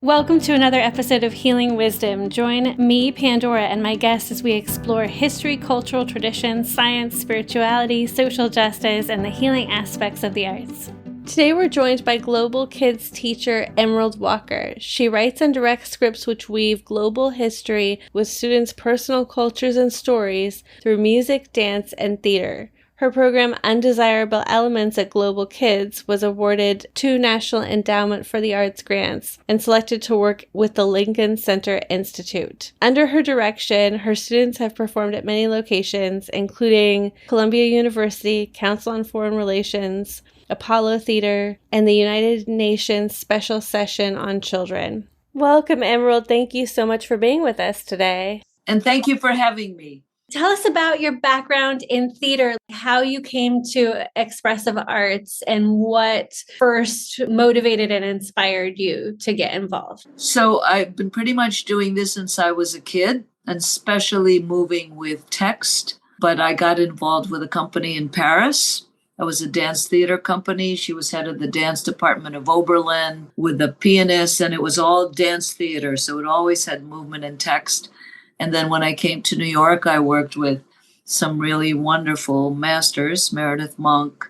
Welcome to another episode of Healing Wisdom. Join me, Pandora, and my guests as we explore history, cultural traditions, science, spirituality, social justice, and the healing aspects of the arts. Today we're joined by Global Kids teacher Emerald Walker. She writes and directs scripts which weave global history with students' personal cultures and stories through music, dance, and theater. Her program, Undesirable Elements at Global Kids, was awarded 2 National Endowment for the Arts grants and selected to work with the Lincoln Center Institute. Under her direction, her students have performed at many locations, including Columbia University, Council on Foreign Relations, Apollo Theater, and the United Nations Special Session on Children. Welcome, Emerald. Thank you so much for being with us today. And thank you for having me. Tell us about your background in theater, how you came to expressive arts, and what first motivated and inspired you to get involved. So I've been pretty much doing this since I was a kid, and especially moving with text. But I got involved with a company in Paris. It was a dance theater company. She was head of the dance department of Oberlin with a pianist, and it was all dance theater. So it always had movement and text. And then when I came to New York, I worked with some really wonderful masters, Meredith Monk,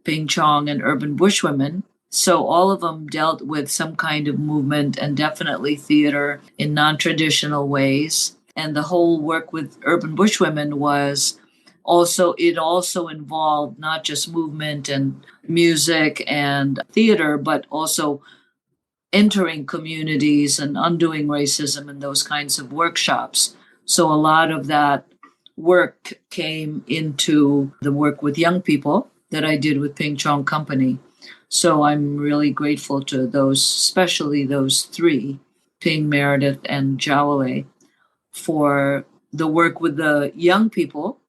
Ping Chong, and urban bushwomen. So all of them dealt with some kind of movement and definitely theater in non-traditional ways. And the whole work with urban bushwomen was also involved not just movement and music and theater, but also entering communities and undoing racism and those kinds of workshops. So a lot of that work came into the work with young people that I did with Ping Chong Company. So I'm really grateful to those, especially those 3, Ping, Meredith, and Jawale, for the work with the young people.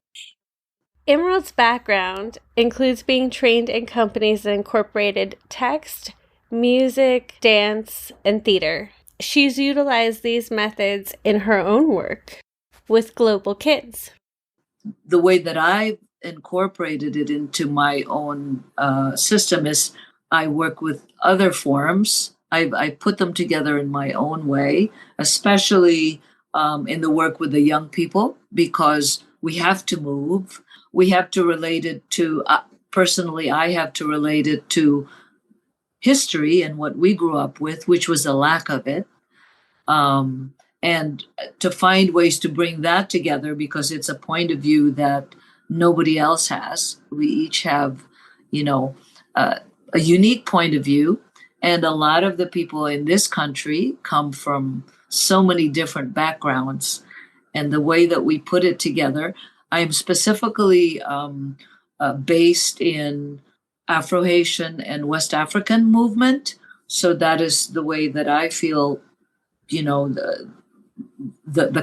Emerald's background includes being trained in companies that incorporated text, music, dance, and theater. She's utilized these methods in her own work with Global Kids. The way that I've incorporated it into my own system is I work with other forms. I put them together in my own way, especially in the work with the young people, because we have to move. We have to relate it to, personally, I have to relate it to history and what we grew up with, which was a lack of it. And to find ways to bring that together, because it's a point of view that nobody else has. We each have, a unique point of view. And a lot of the people in this country come from so many different backgrounds. And the way that we put it together, I am specifically based in Afro-Haitian and West African movement. So that is the way that I feel, the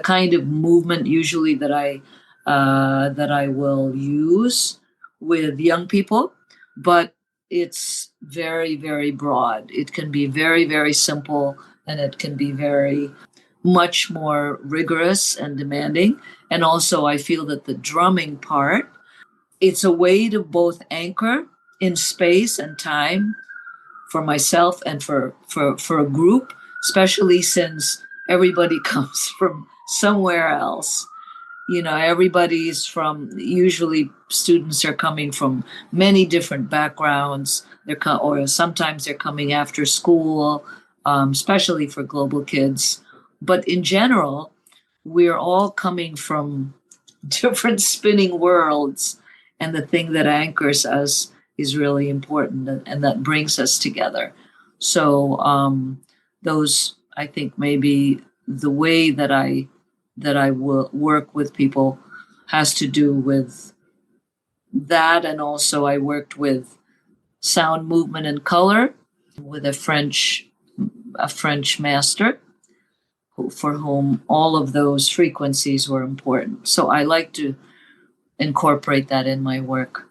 kind of movement usually that I will use with young people, but it's very, very broad. It can be very, very simple, and it can be very much more rigorous and demanding. And also I feel that the drumming part, it's a way to both anchor in space and time for myself and for a group, especially since everybody comes from somewhere else. Everybody's usually students are coming from many different backgrounds. Or sometimes they're coming after school, especially for Global Kids. But in general, we're all coming from different spinning worlds. And the thing that anchors us is really important, and that brings us together. So those, I think, maybe the way that I will work with people has to do with that. And also I worked with sound, movement, and color with a French master for whom all of those frequencies were important. So I like to incorporate that in my work.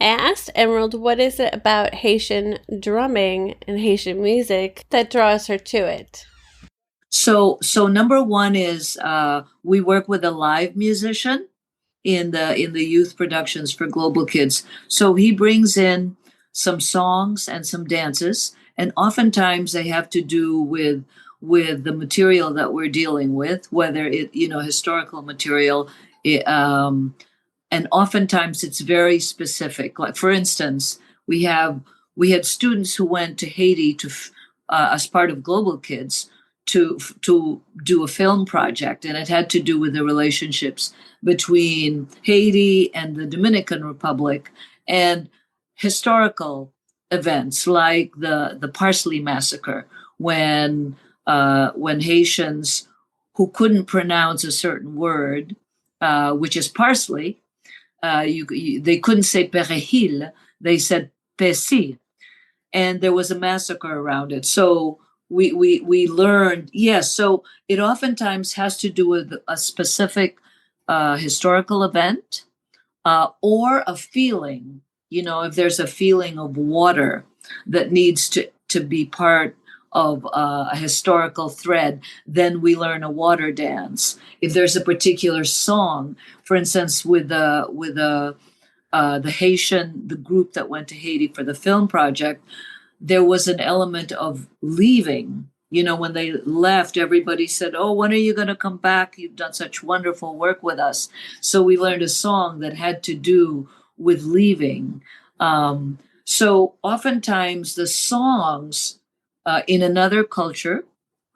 I asked Emerald, what is it about Haitian drumming and Haitian music that draws her to it? So number one is we work with a live musician in the youth productions for Global Kids. So he brings in some songs and some dances, and oftentimes they have to do with with the material that we're dealing with, whether it, historical material, it, and oftentimes it's very specific. Like, for instance, we had students who went to Haiti as part of Global Kids to do a film project, and it had to do with the relationships between Haiti and the Dominican Republic and historical events like the Parsley Massacre, when Haitians who couldn't pronounce a certain word, which is parsley, they couldn't say perejil, they said pesi, and there was a massacre around it. So we learned, yes. So it oftentimes has to do with a specific historical event, or a feeling. If there's a feeling of water that needs to be part of a historical thread, then we learn a water dance. If there's a particular song, for instance, with the Haitian, the group that went to Haiti for the film project, there was an element of leaving. When they left, everybody said, "Oh, when are you going to come back? You've done such wonderful work with us." So we learned a song that had to do with leaving. So oftentimes the songs in another culture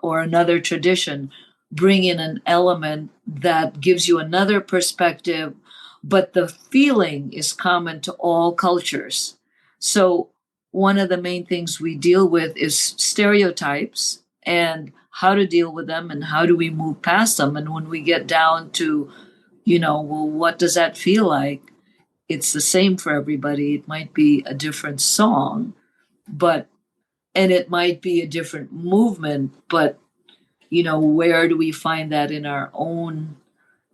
or another tradition bring in an element that gives you another perspective, but the feeling is common to all cultures. So one of the main things we deal with is stereotypes and how to deal with them and how do we move past them. And when we get down to, well, what does that feel like? It's the same for everybody. It might be a different song, and it might be a different movement, but, where do we find that in our own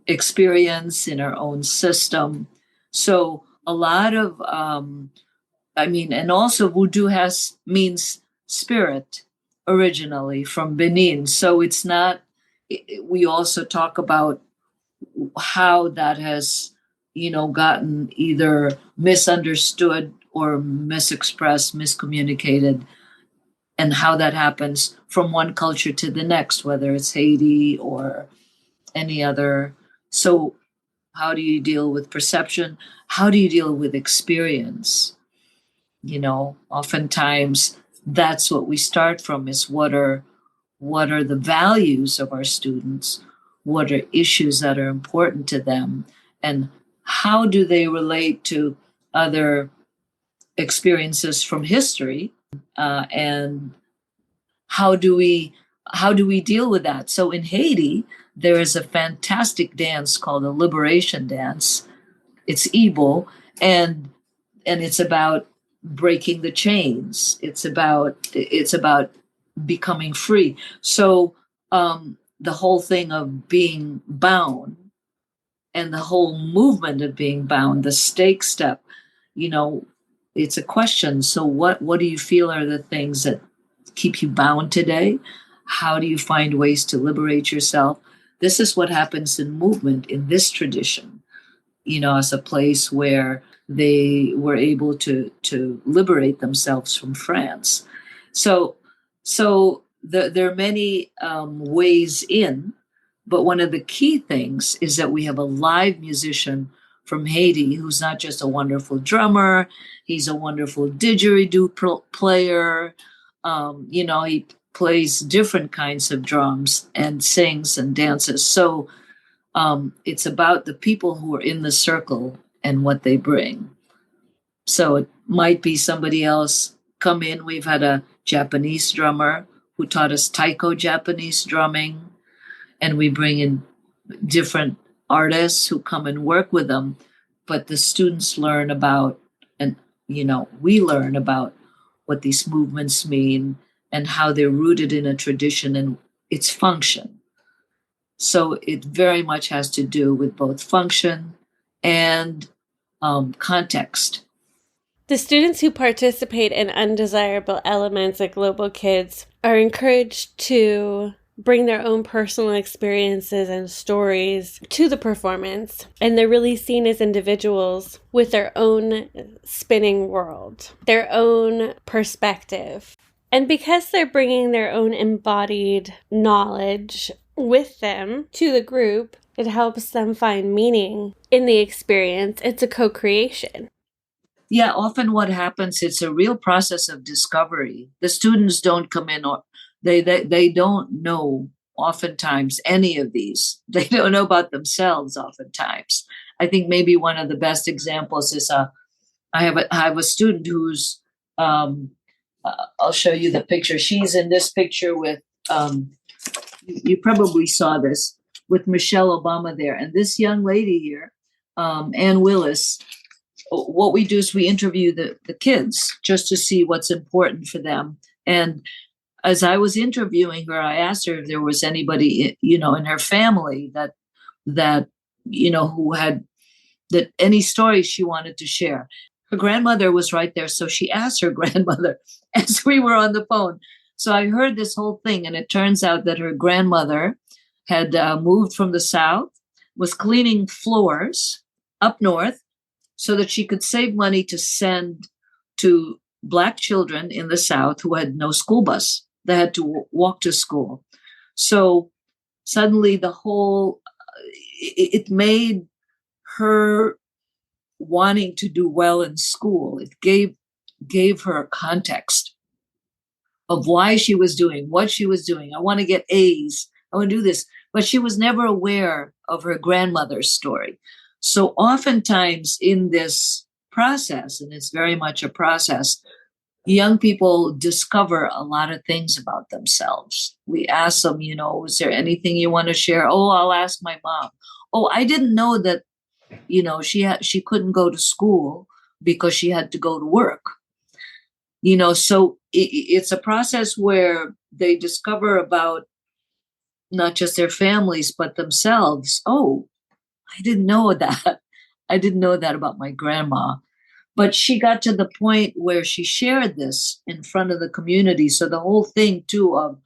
experience, in our own system? So a lot of, and also voodoo means spirit originally from Benin. So it's not, we also talk about how that has, gotten either misunderstood or misexpressed, miscommunicated, and how that happens from one culture to the next, whether it's Haiti or any other. So how do you deal with perception? How do you deal with experience? Oftentimes that's what we start from, is what are the values of our students? What are issues that are important to them? And how do they relate to other experiences from history? And how do we deal with that? So in Haiti, there is a fantastic dance called the Liberation Dance. It's Igbo, and it's about breaking the chains. It's about becoming free. So the whole thing of being bound and the whole movement of being bound, the stake step, it's a question. So what do you feel are the things that keep you bound today? How do you find ways to liberate yourself? This is what happens in movement in this tradition, as a place where they were able to liberate themselves from France. So there are many ways in, but one of the key things is that we have a live musician from Haiti who's not just a wonderful drummer, he's a wonderful didgeridoo player. He plays different kinds of drums and sings and dances. So it's about the people who are in the circle and what they bring. So it might be somebody else come in. We've had a Japanese drummer who taught us taiko Japanese drumming, and we bring in different artists who come and work with them. But the students learn about, and we learn about what these movements mean and how they're rooted in a tradition and its function. So it very much has to do with both function and context. The students who participate in Undesirable Elements at Global Kids are encouraged to bring their own personal experiences and stories to the performance, and they're really seen as individuals with their own spinning world, their own perspective. And because they're bringing their own embodied knowledge with them to the group, it helps them find meaning in the experience. It's a co-creation. Yeah, often what happens, it's a real process of discovery. The students don't come in, or they don't know oftentimes any of these. They don't know about themselves oftentimes. I think maybe one of the best examples is I have a student who's I'll show you the picture. She's in this picture with you probably saw this, with Michelle Obama there, and this young lady here, Ann Willis. What we do is we interview the kids just to see what's important for them. And as I was interviewing her, I asked her if there was anybody, in her family that who had that any stories she wanted to share. Her grandmother was right there, so she asked her grandmother as we were on the phone. So I heard this whole thing, and it turns out that her grandmother had moved from the South, was cleaning floors up north, so that she could save money to send to Black children in the South who had no school bus. They had to walk to school. So suddenly it made her wanting to do well in school. It gave her a context of why she was doing what she was doing. I want to get A's. I want to do this. But she was never aware of her grandmother's story. So oftentimes in this process, and it's very much a process, young people discover a lot of things about themselves. We ask them, is there anything you want to share? Oh, I'll ask my mom. Oh, I didn't know that, she couldn't go to school because she had to go to work. So it's a process where they discover about not just their families, but themselves. Oh, I didn't know that. I didn't know that about my grandma. But she got to the point where she shared this in front of the community. So the whole thing, too, of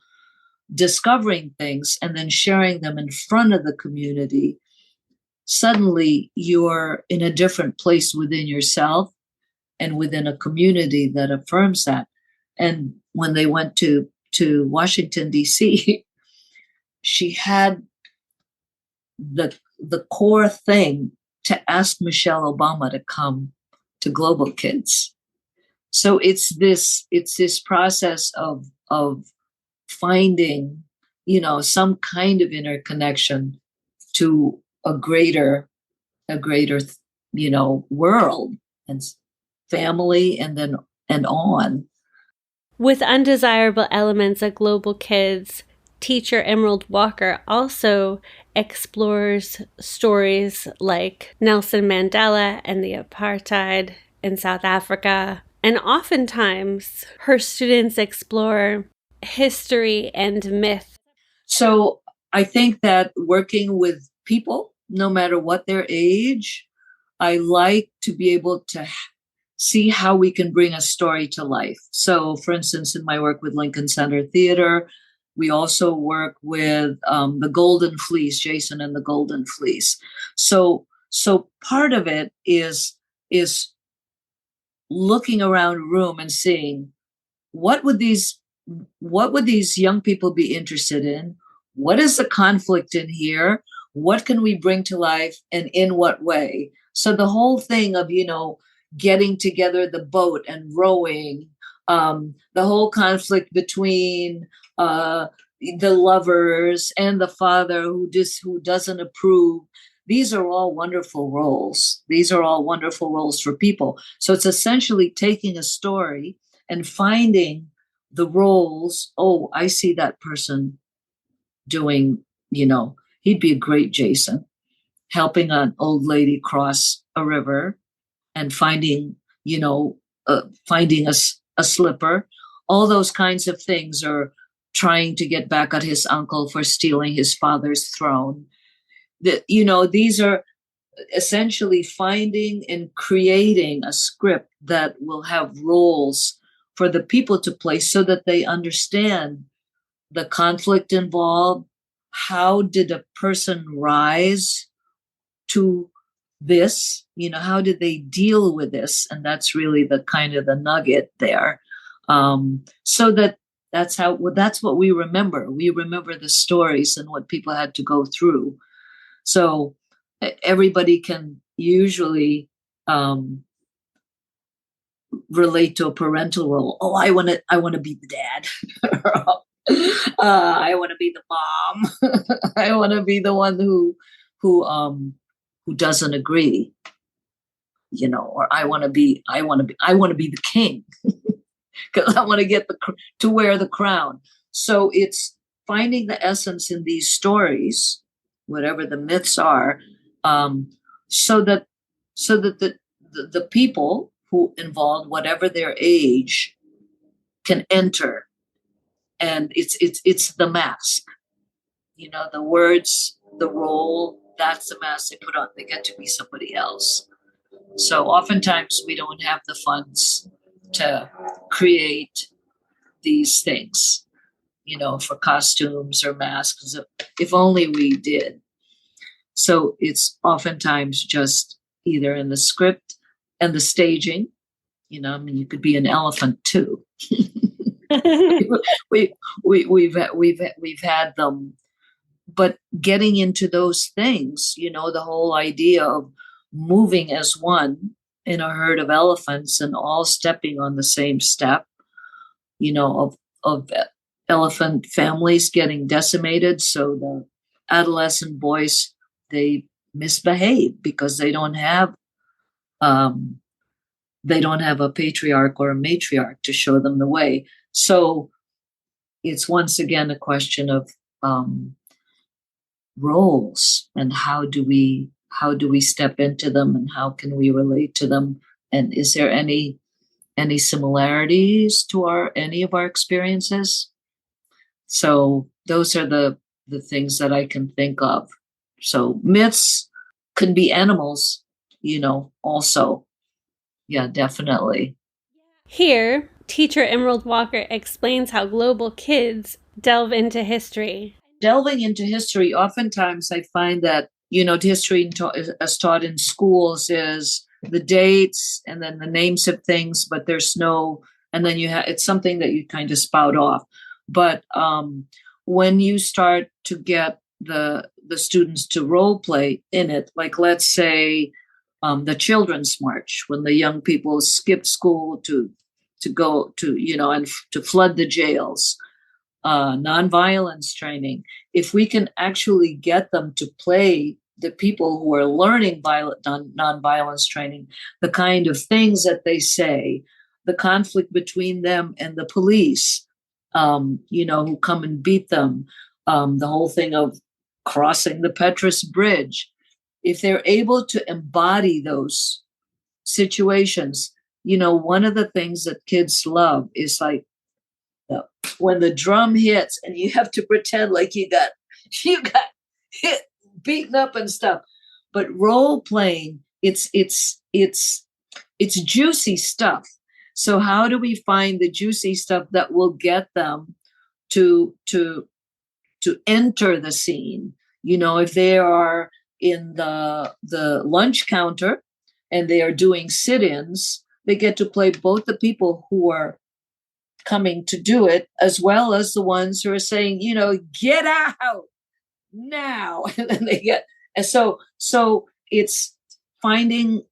discovering things and then sharing them in front of the community, suddenly you're in a different place within yourself and within a community that affirms that. And when they went to Washington, D.C., she had the core thing to ask Michelle Obama to come to Global Kids. So it's this process of finding, some kind of interconnection to a greater, world and family, and on. With Undesirable Elements at Global Kids, teacher Emerald Walker also explores stories like Nelson Mandela and the apartheid in South Africa. And oftentimes her students explore history and myth. So I think that working with people, no matter what their age, I like to be able to see how we can bring a story to life. So, for instance, in my work with Lincoln Center Theater, we also work with the Golden Fleece, Jason and the Golden Fleece. So part of it is looking around a room and seeing what would these young people be interested in? What is the conflict in here? What can we bring to life, and in what way? So the whole thing of, getting together the boat and rowing, the whole conflict between the lovers and the father who doesn't approve. These are all wonderful roles. These are all wonderful roles for people. So it's essentially taking a story and finding the roles. Oh, I see that person doing, he'd be a great Jason, helping an old lady cross a river and finding a slipper. All those kinds of things, are trying to get back at his uncle for stealing his father's throne. These are essentially finding and creating a script that will have roles for the people to play so that they understand the conflict involved. How did a person rise to this? How did they deal with this? And that's really the kind of the nugget there. So that's what we remember. We remember the stories and what people had to go through. So everybody can usually relate to a parental role. Oh, I want to be the dad. I want to be the mom. I want to be the one who doesn't agree, or I want to be the king because I want to get to wear the crown. So it's finding the essence in these stories, whatever the myths are, so that the people who involved, whatever their age, can enter. And it's the mask, the words, the role, that's the mask they put on. They get to be somebody else. So oftentimes we don't have the funds to create these things, for costumes or masks. If only we did. So it's oftentimes just either in the script and the staging. You could be an elephant too. we've had them, but getting into those things, the whole idea of moving as one in a herd of elephants and all stepping on the same step, of elephant families getting decimated. So the adolescent boys, they misbehave because they don't have a patriarch or a matriarch to show them the way. So it's once again a question of roles, and how do we step into them, and how can we relate to them, and is there any similarities to any of our experiences? So those are the things that I can think of. So myths can be animals, also. Yeah, definitely. Here, teacher Emerald Walker explains how global kids delve into history. Delving into history, oftentimes I find that, history as taught in schools is the dates and then the names of things, but there's no, and then it's something that you kind of spout off. But when you start to get the students to role play in it, like let's say the children's march, when the young people skipped school to go to, and to flood the jails, nonviolence training. If we can actually get them to play the people who are learning nonviolence training, the kind of things that they say, the conflict between them and the police, who come and beat them, the whole thing of crossing the Petrus Bridge. If they're able to embody those situations, one of the things that kids love is like when the drum hits and you have to pretend like you got hit, beaten up and stuff. But role playing, it's juicy stuff. So how do we find the juicy stuff that will get them to enter the scene? If they are in the lunch counter and they are doing sit-ins, they get to play both the people who are coming to do it as well as the ones who are saying, get out now. And then they get, and so it's finding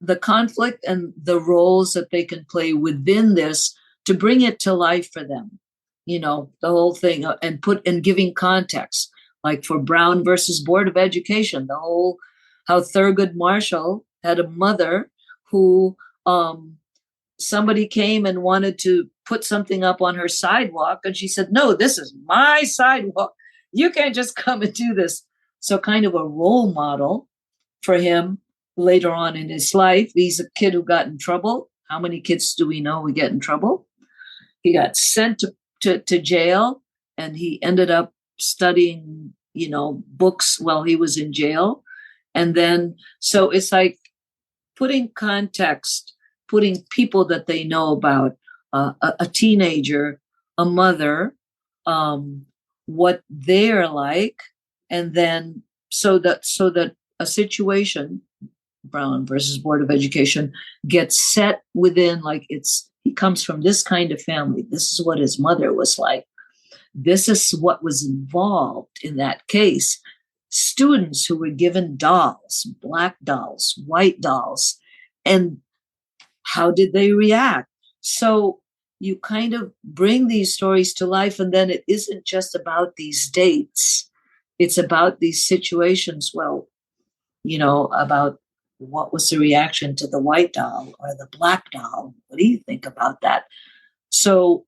the conflict and the roles that they can play within this to bring it to life for them, the whole thing, and giving context, like for Brown versus Board of Education, how Thurgood Marshall had a mother who, somebody came and wanted to put something up on her sidewalk, and she said, no, this is my sidewalk. You can't just come and do this. So kind of a role model for him later on in his life. He's a kid who got in trouble. How many kids do we know we get in trouble? He got sent to jail, and he ended up studying, books while he was in jail. And then, so it's like putting context, putting people that they know about, a teenager, a mother, what they're like, and then so that a situation, Brown versus Board of Education, gets set within, like it's he comes from this kind of family. This is what his mother was like. This is what was involved in that case. Students who were given dolls, black dolls, white dolls, and how did they react? So you kind of bring these stories to life, and then it isn't just about these dates. It's about these situations. Well, about what was the reaction to the white doll or the black doll? What do you think about that? So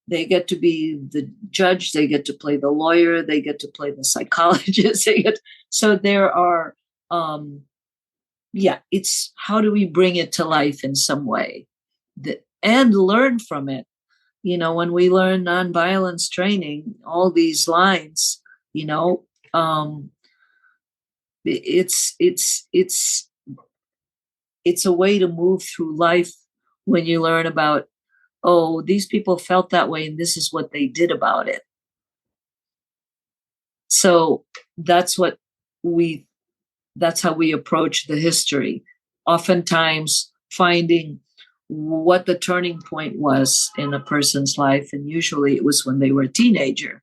they get to be the judge, they get to play the lawyer, they get to play the psychologist. So there are, it's how do we bring it to life in some way and learn from it? When we learn nonviolence training, all these lines, it's a way to move through life when you learn about, oh, these people felt that way and this is what they did about it. So that's how we approach the history. Oftentimes finding what the turning point was in a person's life. And usually it was when they were a teenager,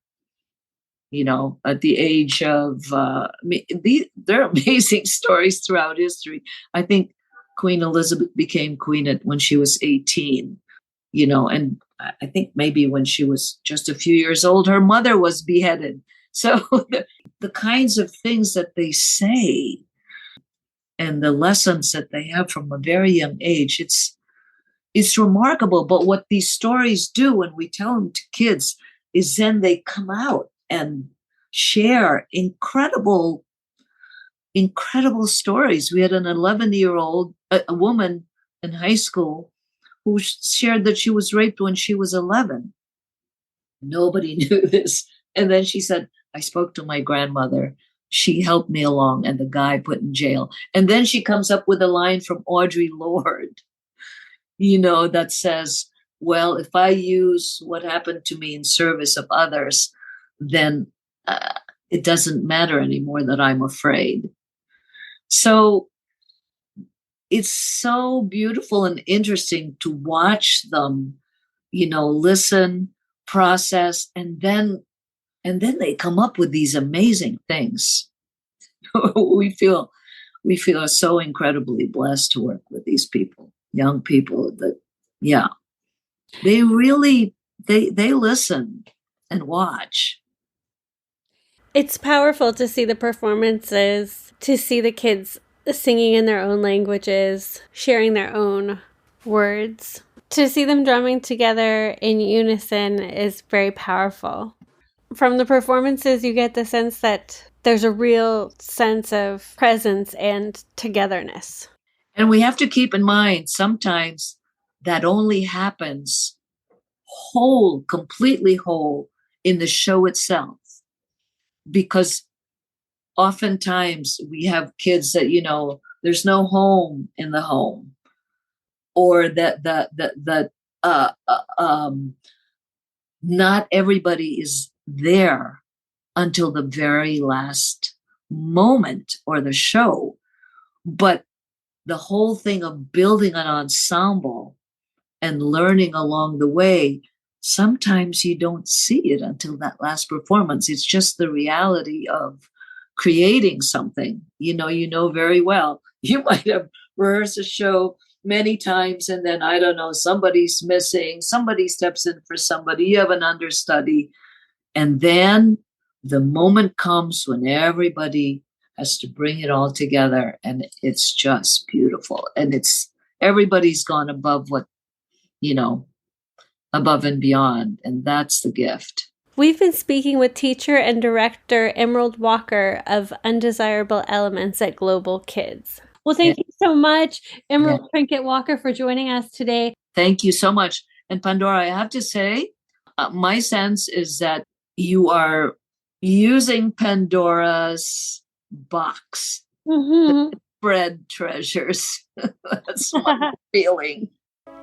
at the age of, there are amazing stories throughout history. I think Queen Elizabeth became queen when she was 18, and I think maybe when she was just a few years old, her mother was beheaded. So the kinds of things that they say and the lessons that they have from a very young age, it's remarkable. But what these stories do when we tell them to kids is then they come out and share incredible stories. We had an 11-year-old, a woman in high school, who shared that she was raped when she was 11. Nobody knew this. And then she said, I spoke to my grandmother. She helped me along, and the guy put in jail. And then she comes up with a line from Audre Lorde, that says, well, if I use what happened to me in service of others, then it doesn't matter anymore that I'm afraid. So it's so beautiful and interesting to watch them, listen, process, and then they come up with these amazing things. we feel so incredibly blessed to work with these people, young people that, they really, they listen and watch. It's powerful to see the performances, to see the kids singing in their own languages, sharing their own words. To see them drumming together in unison is very powerful. From the performances, you get the sense that there's a real sense of presence and togetherness. And we have to keep in mind, sometimes that only happens completely whole in the show itself. Because oftentimes we have kids that, there's no home in the home, or that not everybody is there until the very last moment or the show. But the whole thing of building an ensemble and learning along the way, sometimes you don't see it until that last performance. It's just the reality of creating something. You know very well. You might have rehearsed a show many times, and then, I don't know, somebody's missing, somebody steps in for somebody, you have an understudy. And then the moment comes when everybody has to bring it all together, and it's just beautiful. And everybody's gone above above and beyond. And that's the gift. We've been speaking with teacher and director Emerald Walker of Undesirable Elements at Global Kids. Well, thank you so much, Emerald Trinket Walker, for joining us today. Thank you so much. And Pandora, I have to say, my sense is that you are using Pandora's box to spread treasures. That's my feeling.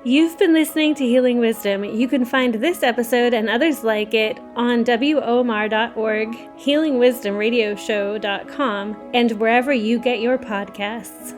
You've been listening to Healing Wisdom. You can find this episode and others like it on WOMR.org, healingwisdomradioshow.com, and wherever you get your podcasts.